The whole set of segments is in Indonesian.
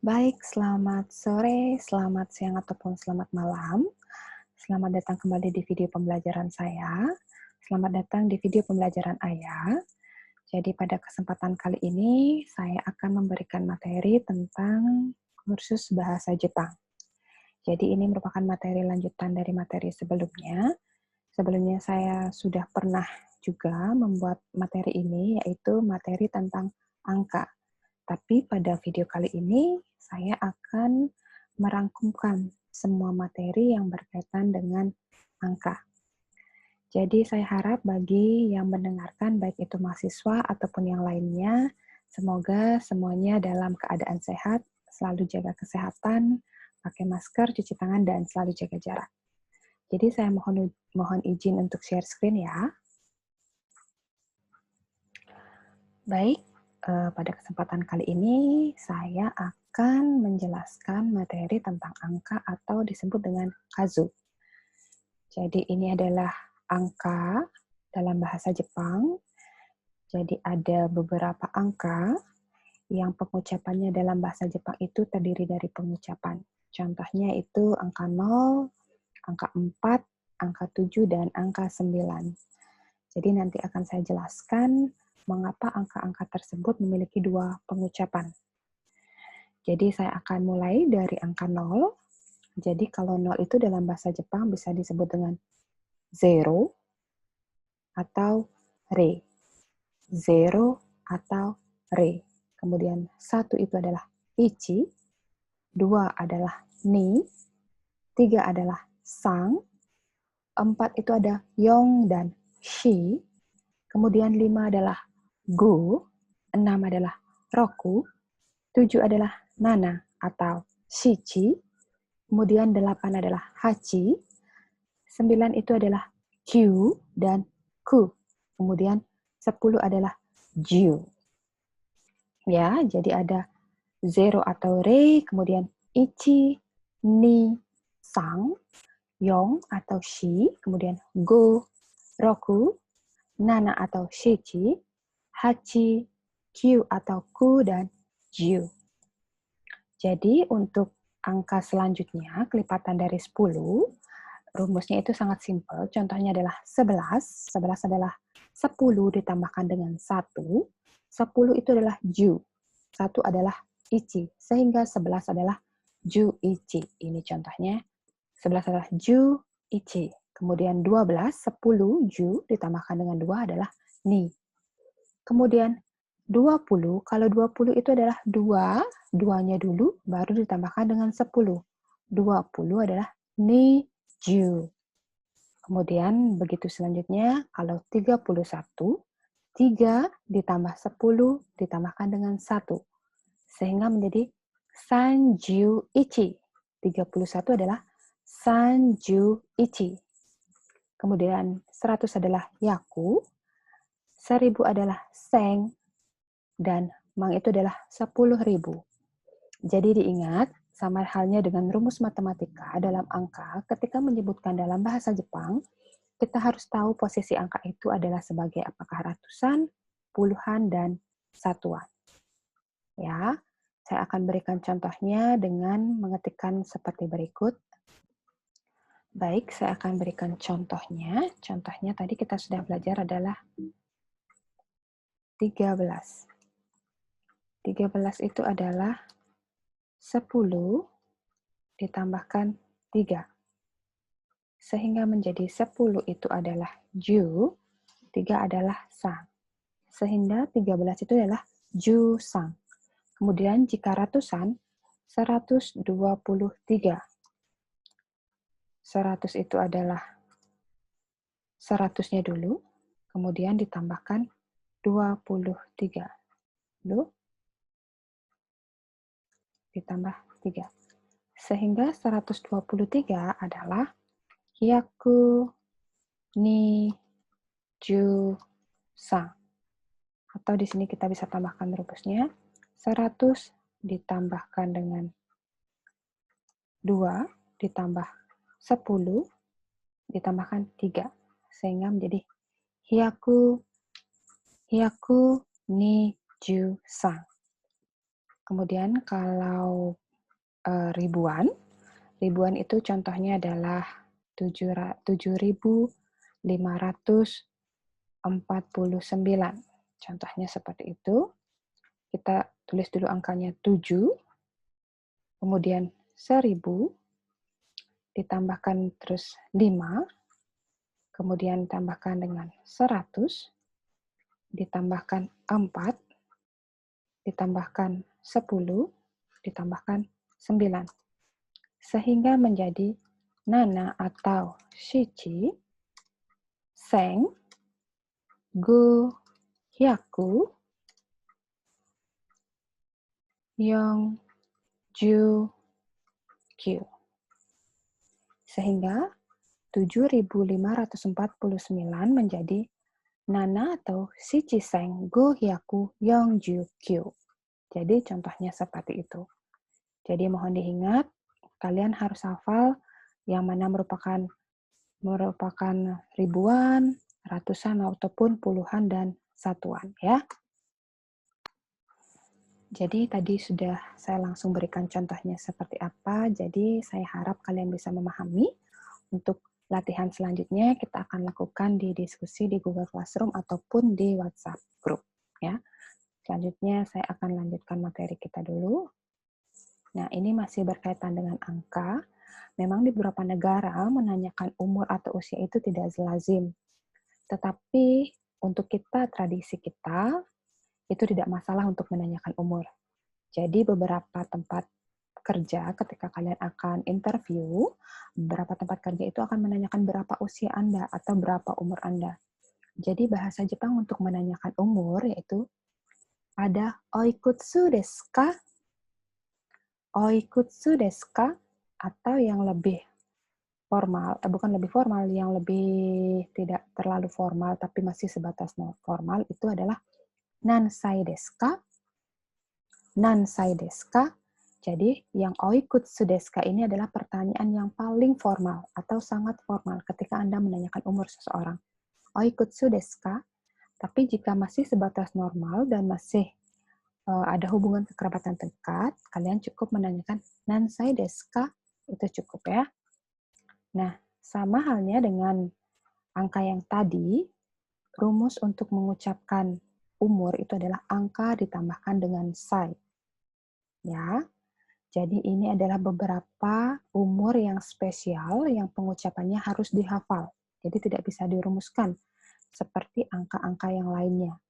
Baik, selamat sore, selamat siang, ataupun selamat malam. Selamat datang kembali di video pembelajaran saya. Selamat datang di video pembelajaran Ayah. Jadi pada kesempatan kali ini, saya akan memberikan materi tentang kursus bahasa Jepang. Jadi ini merupakan materi lanjutan dari materi sebelumnya. Sebelumnya saya sudah pernah juga membuat materi ini, yaitu materi tentang angka. Tapi pada video kali ini, saya akan merangkumkan semua materi yang berkaitan dengan angka. Jadi saya harap bagi yang mendengarkan, baik itu mahasiswa ataupun yang lainnya, semoga semuanya dalam keadaan sehat, selalu jaga kesehatan, pakai masker, cuci tangan, dan selalu jaga jarak. Jadi saya mohon izin untuk share screen ya. Baik, pada kesempatan kali ini saya akan menjelaskan materi tentang angka atau disebut dengan kazu. Jadi ini adalah angka dalam bahasa Jepang. Jadi ada beberapa angka yang pengucapannya dalam bahasa Jepang itu terdiri dari pengucapan. Contohnya itu angka 0, angka 4, angka 7, dan angka 9. Jadi nanti akan saya jelaskan mengapa angka-angka tersebut memiliki dua pengucapan. Jadi saya akan mulai dari angka 0. Jadi kalau 0 itu dalam bahasa Jepang bisa disebut dengan zero atau re. Zero atau re. Kemudian 1 itu adalah ichi, 2 adalah ni, 3 adalah sang, 4 itu ada yong dan shi, kemudian 5 adalah gu, 6 adalah roku, 7 adalah nana atau shichi, kemudian 8 adalah hachi, 9 itu adalah kyu dan ku, kemudian 10 adalah jiu. Ya, jadi ada zero atau re, kemudian ichi, ni, sang, yong atau shi, kemudian go, roku, nana atau shichi, hachi, kyu atau ku, dan jiu. Jadi untuk angka selanjutnya, kelipatan dari 10, rumusnya itu sangat simpel. Contohnya adalah 11. 11 adalah 10 ditambahkan dengan 1. 10 itu adalah ju. 1 adalah ichi. Sehingga 11 adalah ju ichi. Ini contohnya. 11 adalah ju ichi. Kemudian 12, 10 ju ditambahkan dengan 2 adalah ni. Kemudian 20, kalau 20 itu adalah 2, 2-nya dulu, baru ditambahkan dengan 10. 20 adalah ni ju. Kemudian begitu selanjutnya, kalau 31, 3 ditambah 10 ditambahkan dengan 1. Sehingga menjadi sanju ichi. 31 adalah sanju ichi. Kemudian 100 adalah yaku, 1000 adalah seng, dan mang itu adalah 10.000. Jadi diingat, sama halnya dengan rumus matematika dalam angka, ketika menyebutkan dalam bahasa Jepang, kita harus tahu posisi angka itu adalah sebagai apakah ratusan, puluhan, dan satuan. Ya, saya akan berikan contohnya dengan mengetikkan seperti berikut. Baik, saya akan berikan contohnya. Contohnya tadi kita sudah belajar adalah 13. 13 itu adalah 10 ditambahkan 3. Sehingga menjadi 10 itu adalah ju, 3 adalah sang. Sehingga 13 itu adalah ju sang. Kemudian jika ratusan, 123. 100 itu adalah 100-nya dulu, kemudian ditambahkan 23. Lalu ditambah 3. Sehingga 123 adalah hyaku ni ju sang. Atau di sini kita bisa tambahkan rumusnya, 100 ditambahkan dengan 2 ditambah 10 ditambahkan 3. Sehingga menjadi hyaku ni ju sang. Kemudian kalau ribuan itu contohnya adalah 7.549. Contohnya seperti itu. Kita tulis dulu angkanya 7, kemudian 1.000, ditambahkan terus 5, kemudian tambahkan dengan 100, ditambahkan 4, ditambahkan 10, ditambahkan 9. Sehingga menjadi nana atau shichi, seng, gu, hyaku, yong, ju, kyu. Sehingga 7.549 menjadi nana atau shichi seng, gu, hyaku, yong, ju, kyu. Jadi contohnya seperti itu. Jadi mohon diingat, kalian harus hafal yang mana merupakan ribuan, ratusan, ataupun puluhan, dan satuan. Ya. Jadi tadi sudah saya langsung berikan contohnya seperti apa, jadi saya harap kalian bisa memahami. Untuk latihan selanjutnya kita akan lakukan di diskusi di Google Classroom ataupun di WhatsApp Group. Ya. Selanjutnya saya akan lanjutkan materi kita dulu. Nah, ini masih berkaitan dengan angka. Memang di beberapa negara menanyakan umur atau usia itu tidak lazim. Tetapi untuk kita, tradisi kita, itu tidak masalah untuk menanyakan umur. Jadi beberapa tempat kerja ketika kalian akan interview, beberapa tempat kerja itu akan menanyakan berapa usia Anda atau berapa umur Anda. Jadi bahasa Jepang untuk menanyakan umur yaitu ada oikutsu desu ka? Oikutsu desu ka? Atau yang lebih formal, bukan lebih formal, yang lebih tidak terlalu formal tapi masih sebatas formal itu adalah nansai desu ka? Nansai desu ka? Jadi yang oikutsu desu ka ini adalah pertanyaan yang paling formal atau sangat formal ketika Anda menanyakan umur seseorang. Oikutsu desu ka? Tapi jika masih sebatas normal dan masih ada hubungan kekerabatan dekat, kalian cukup menanyakan nansai desu ka? Itu cukup ya. Nah, sama halnya dengan angka yang tadi, rumus untuk mengucapkan umur itu adalah angka ditambahkan dengan sai. Ya, jadi ini adalah beberapa umur yang spesial yang pengucapannya harus dihafal. Jadi tidak bisa dirumuskan seperti angka-angka yang lainnya.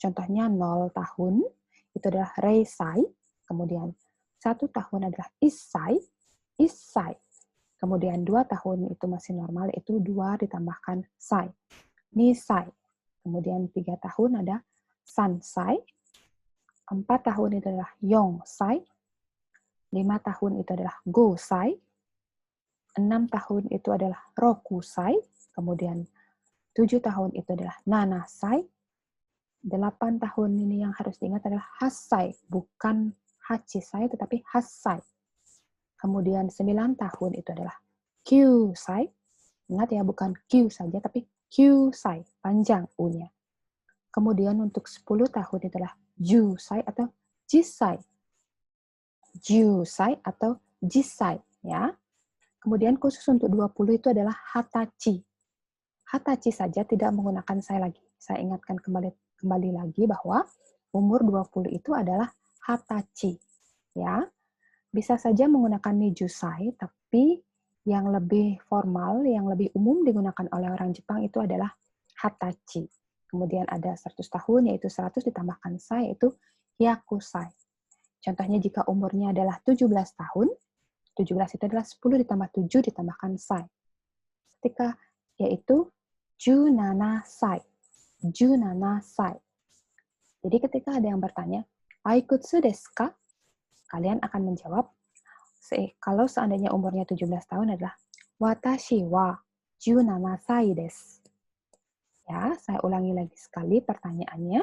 Contohnya 0 tahun, itu adalah reisai. Kemudian 1 tahun adalah issai, issai. Kemudian 2 tahun itu masih normal, itu 2 ditambahkan sai, nisai. Kemudian 3 tahun ada sansai, 4 tahun itu adalah yongsai, 5 tahun itu adalah gosai, 6 tahun itu adalah rokusai, kemudian 7 tahun itu adalah nanasai, 8 tahun ini yang harus diingat adalah hassai, bukan hachisai, tetapi hassai. Kemudian 9 tahun itu adalah kyusai. Ingat ya, bukan Q saja, tapi kyusai, panjang U-nya. Kemudian untuk 10 tahun itu adalah jusai atau jisai. Jusai atau jisai. Ya. Kemudian khusus untuk 20 itu adalah hatachi. Hatachi saja, tidak menggunakan sai lagi. Saya ingatkan kembali lagi bahwa umur 20 itu adalah hatachi. Ya. Bisa saja menggunakan nijusai, tapi yang lebih formal, yang lebih umum digunakan oleh orang Jepang itu adalah hatachi. Kemudian ada 100 tahun, yaitu 100 ditambahkan sai, yaitu hyakusai. Contohnya jika umurnya adalah 17 tahun, 17 itu adalah 10 ditambah 7 ditambahkan sai. Ketika yaitu junanasai. Junanasai. Jadi ketika ada yang bertanya, aikutsu desu ka? Kalian akan menjawab, kalau seandainya umurnya 17 tahun adalah watashi wa 17 desu. Ya, saya ulangi lagi sekali pertanyaannya.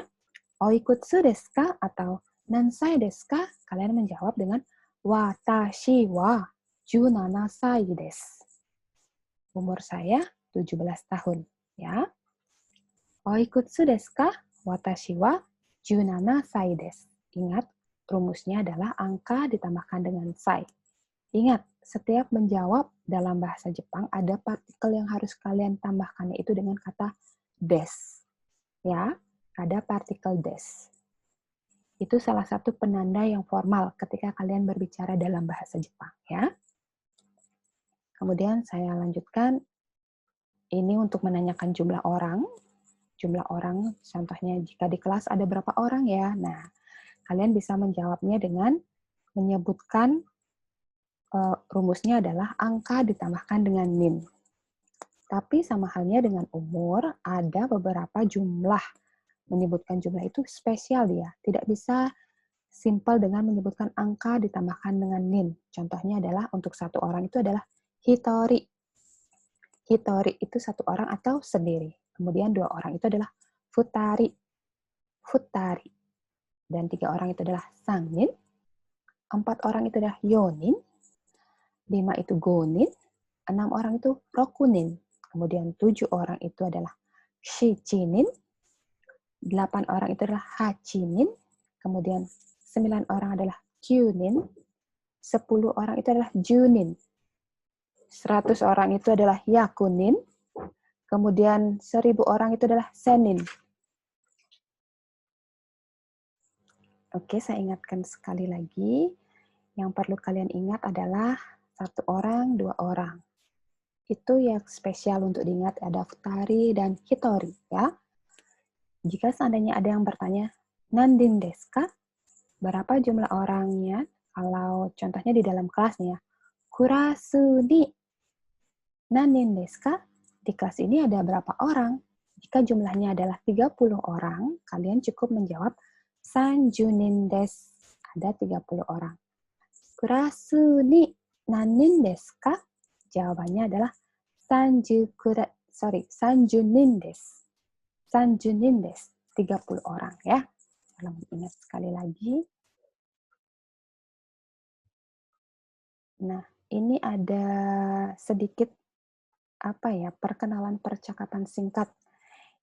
Oikutsu desu ka? Atau nansai desu ka? Kalian menjawab dengan watashi wa 17 desu. Umur saya 17 tahun. Ya. Oikutsu desu ka? Watashi wa 17 desu. Ingat, rumusnya adalah angka ditambahkan dengan sai. Ingat, setiap menjawab dalam bahasa Jepang ada partikel yang harus kalian tambahkan, yaitu dengan kata des. Ya, ada partikel des. Itu salah satu penanda yang formal ketika kalian berbicara dalam bahasa Jepang, ya. Kemudian saya lanjutkan, ini untuk menanyakan jumlah orang. Jumlah orang, contohnya jika di kelas ada berapa orang ya. Nah, kalian bisa menjawabnya dengan menyebutkan rumusnya adalah angka ditambahkan dengan nin. Tapi sama halnya dengan umur, ada beberapa jumlah. Menyebutkan jumlah itu spesial dia. Tidak bisa simpel dengan menyebutkan angka ditambahkan dengan nin. Contohnya adalah untuk satu orang itu adalah hitori. Hitori itu satu orang atau sendiri. Kemudian dua orang itu adalah futari. Futari. Dan tiga orang itu adalah sangnin. Empat orang itu adalah yonin. Lima itu gonin. Enam orang itu rokunin. Kemudian 7 orang itu adalah shichinin, 8 orang itu adalah hachinin, kemudian 9 orang adalah kyunin, 10 orang itu adalah junin, 100 orang itu adalah yakunin, kemudian 1000 orang itu adalah senin. Oke, saya ingatkan sekali lagi, yang perlu kalian ingat adalah 1 orang, 2 orang. Itu yang spesial untuk diingat, ada futari dan hitori, ya. Jika seandainya ada yang bertanya, nandin desu ka? Berapa jumlah orangnya? Kalau contohnya di dalam kelas nih ya, kurasu ni nandin desu ka? Di kelas ini ada berapa orang? Jika jumlahnya adalah 30 orang, kalian cukup menjawab sanjunin desu. Ada 30 orang. Kurasu ni nandin desu ka? Jawabannya adalah sanjunin desu. Sanjunin desu. 30 orang ya. Tolong ingat sekali lagi. Nah, ini ada sedikit perkenalan percakapan singkat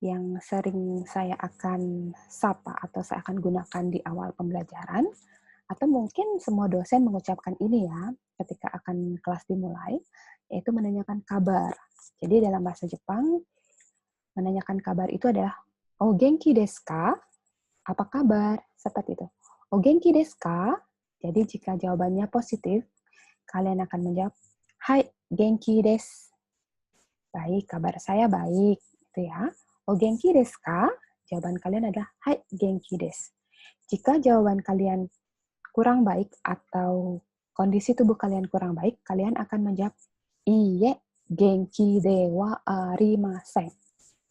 yang sering saya akan sapa atau saya akan gunakan di awal pembelajaran, atau mungkin semua dosen mengucapkan ini ya ketika akan kelas dimulai, yaitu menanyakan kabar. Jadi dalam bahasa Jepang, menanyakan kabar itu adalah "O genki desu ka?" Apa kabar? Seperti itu. "O genki desu ka?" Jadi jika jawabannya positif, kalian akan menjawab "Hai, genki desu." Baik, kabar saya baik. Itu ya. "O genki desu ka?" Jawaban kalian adalah "Hai, genki desu." Jika jawaban kalian kurang baik atau kondisi tubuh kalian kurang baik, kalian akan menjawab "Iie, genki de wa arimasen."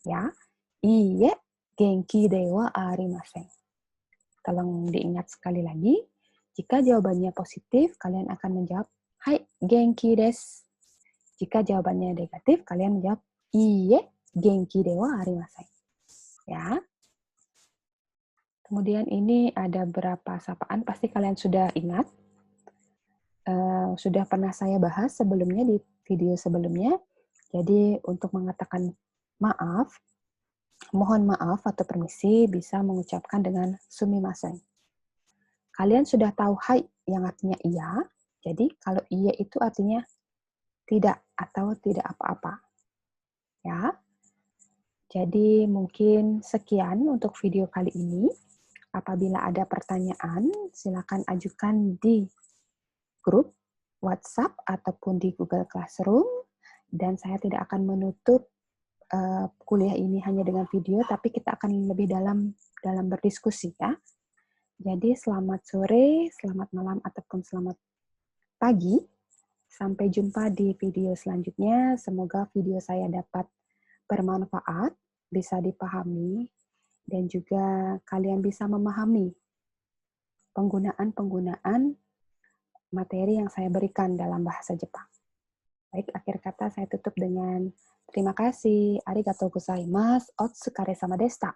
Ya. "Iie, genki de wa arimasen." Tolong diingat sekali lagi. Jika jawabannya positif, kalian akan menjawab "Hai, genki desu." Jika jawabannya negatif, kalian menjawab "Iie, genki de wa arimasen." Ya. Kemudian ini ada beberapa sapaan, pasti kalian sudah ingat. Sudah pernah saya bahas sebelumnya di video sebelumnya. Jadi untuk mengatakan maaf, mohon maaf atau permisi bisa mengucapkan dengan sumimasen. Kalian sudah tahu hai yang artinya iya. Jadi kalau iya itu artinya tidak atau tidak apa-apa. Ya. Jadi mungkin sekian untuk video kali ini. Apabila ada pertanyaan, silakan ajukan di grup WhatsApp ataupun di Google Classroom. Dan saya tidak akan menutup kuliah ini hanya dengan video, tapi kita akan lebih dalam berdiskusi ya. Jadi selamat sore, selamat malam, ataupun selamat pagi. Sampai jumpa di video selanjutnya. Semoga video saya dapat bermanfaat, bisa dipahami, dan juga kalian bisa memahami penggunaan-penggunaan materi yang saya berikan dalam bahasa Jepang. Baik, akhir kata saya tutup dengan terima kasih. Arigatou gozaimasu. Otsukare sama deshita.